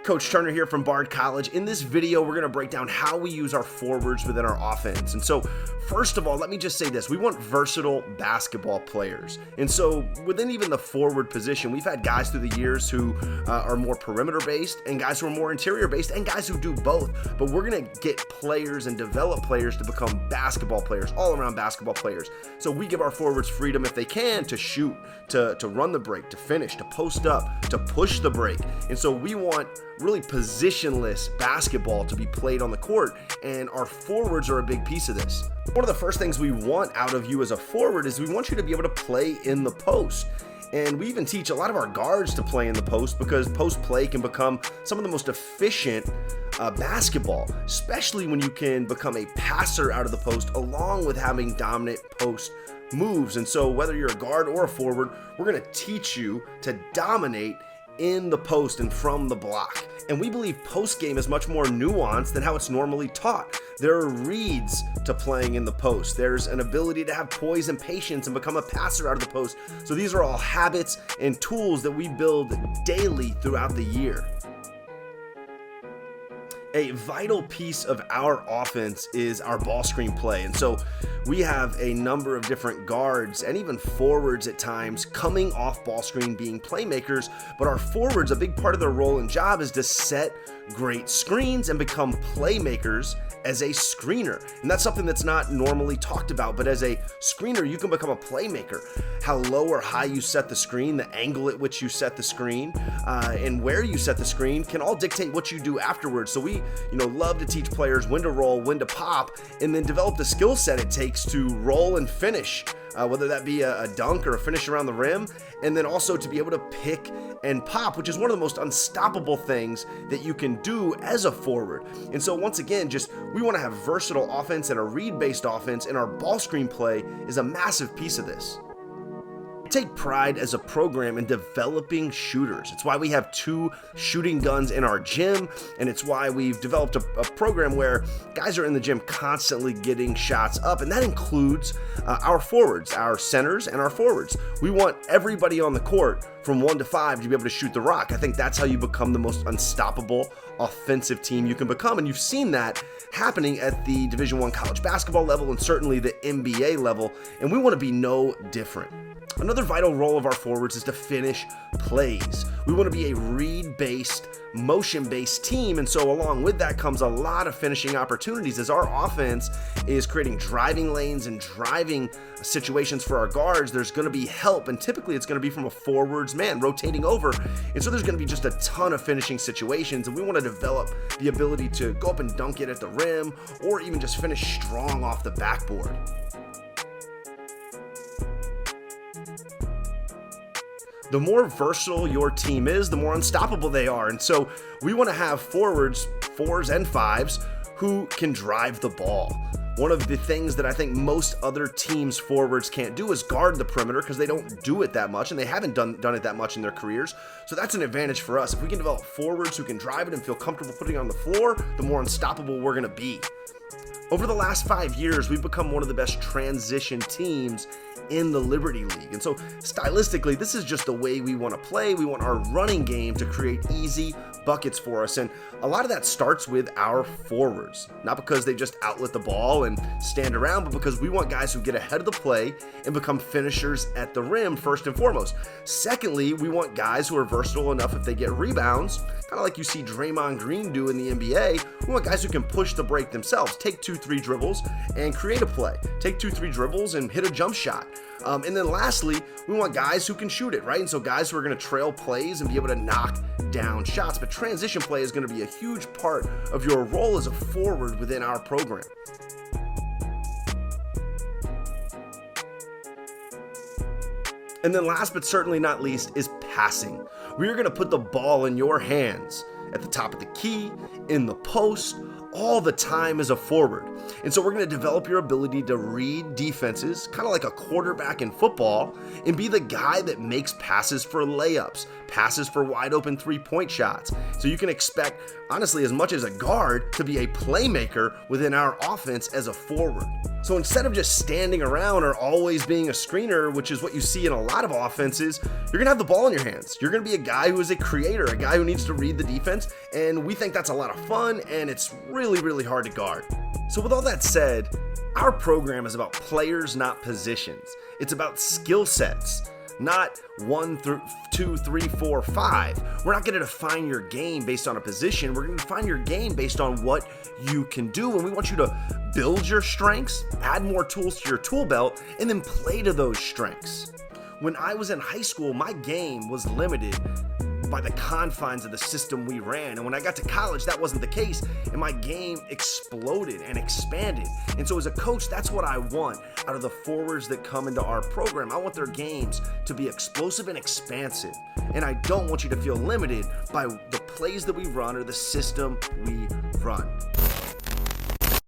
Coach Turner here from Bard College. In this video, we're going to break down how we use our forwards within our offense. And so, first of all, let me just say this. We want versatile basketball players. And so, within even the forward position, we've had guys through the years who are more perimeter-based and guys who are more interior-based and guys who do both. But we're going to get players and develop players to become basketball players, all-around basketball players. So we give our forwards freedom if they can to shoot, to run the break, to finish, to post up, to push the break. And so we want really positionless basketball to be played on the court, and our forwards are a big piece of this. One of the first things we want out of you as a forward is we want you to be able to play in the post. And we even teach a lot of our guards to play in the post because post play can become some of the most efficient basketball, especially when you can become a passer out of the post along with having dominant post moves. And so whether you're a guard or a forward, we're going to teach you to dominate in the post and from the block. And we believe post game is much more nuanced than how it's normally taught. There are reads to playing in the post. There's an ability to have poise and patience and become a passer out of the post. So these are all habits and tools that we build daily throughout the year. A vital piece of our offense is our ball screen play. And so we have a number of different guards and even forwards at times coming off ball screen being playmakers, but our forwards, a big part of their role and job is to set great screens and become playmakers as a screener. And that's something that's not normally talked about, but as a screener, you can become a playmaker. How low or high you set the screen, the angle at which you set the screen, and where you set the screen can all dictate what you do afterwards. So we love to teach players when to roll, when to pop, and then develop the skill set it takes to roll and finish, whether that be a dunk or a finish around the rim, and then also to be able to pick and pop, which is one of the most unstoppable things that you can do as a forward. And so once again, we want to have versatile offense and a read-based offense, and our ball screen play is a massive piece of this. Take pride as a program in developing shooters. It's why we have 2 shooting guns in our gym, and it's why we've developed a program where guys are in the gym constantly getting shots up, and that includes our forwards, our centers, and our forwards. We want everybody on the court from 1 to 5 to be able to shoot the rock. I think that's how you become the most unstoppable offensive team you can become, and you've seen that happening at the Division I college basketball level and certainly the NBA level, and we want to be no different. Another vital role of our forwards is to finish plays. We want to be a read-based, motion-based team, and so along with that comes a lot of finishing opportunities as our offense is creating driving lanes and driving situations for our guards. There's going to be help, and typically it's going to be from a forwards man rotating over, and so there's going to be just a ton of finishing situations, and we want to develop the ability to go up and dunk it at the rim or even just finish strong off the backboard. The more versatile your team is, the more unstoppable they are. And so we want to have forwards, 4s and 5s, who can drive the ball. One of the things that I think most other teams' forwards can't do is guard the perimeter because they don't do it that much and they haven't done it that much in their careers. So that's an advantage for us. If we can develop forwards who can drive it and feel comfortable putting it on the floor, the more unstoppable we're going to be. Over the last 5 years, we've become one of the best transition teams in the Liberty League. And so stylistically, this is just the way we want to play. We want our running game to create easy buckets for us. And a lot of that starts with our forwards, not because they just outlet the ball and stand around, but because we want guys who get ahead of the play and become finishers at the rim first and foremost. Secondly, we want guys who are versatile enough if they get rebounds, kind of like you see Draymond Green do in the NBA. We want guys who can push the break themselves, take 2-3 dribbles and create a play, take 2-3 dribbles and hit a jump shot. And then lastly, we want guys who can shoot it, right? And so guys who are going to trail plays and be able to knock down shots. But transition play is going to be a huge part of your role as a forward within our program. And then last but certainly not least is passing. We are going to put the ball in your hands at the top of the key, in the post, all the time as a forward. And so we're going to develop your ability to read defenses, kind of like a quarterback in football, and be the guy that makes passes for layups, passes for wide open 3-point shots. So you can expect, honestly, as much as a guard to be a playmaker within our offense as a forward. So instead of just standing around or always being a screener, which is what you see in a lot of offenses, you're going to have the ball in your hands. You're going to be a guy who is a creator, a guy who needs to read the defense, and we think that's a lot of fun, and it's really, really hard to guard. So with all that said, our program is about players, not positions. It's about skill sets, not 1 through 2, 3, 4, 5. We're not going to define your game based on a position. We're going to define your game based on what you can do. And we want you to build your strengths, add more tools to your tool belt, and then play to those strengths. When I was in high school, my game was limited by the confines of the system we ran. And when I got to college, that wasn't the case, and my game exploded and expanded. And so as a coach, that's what I want out of the forwards that come into our program. I want their games to be explosive and expansive. And I don't want you to feel limited by the plays that we run or the system we run.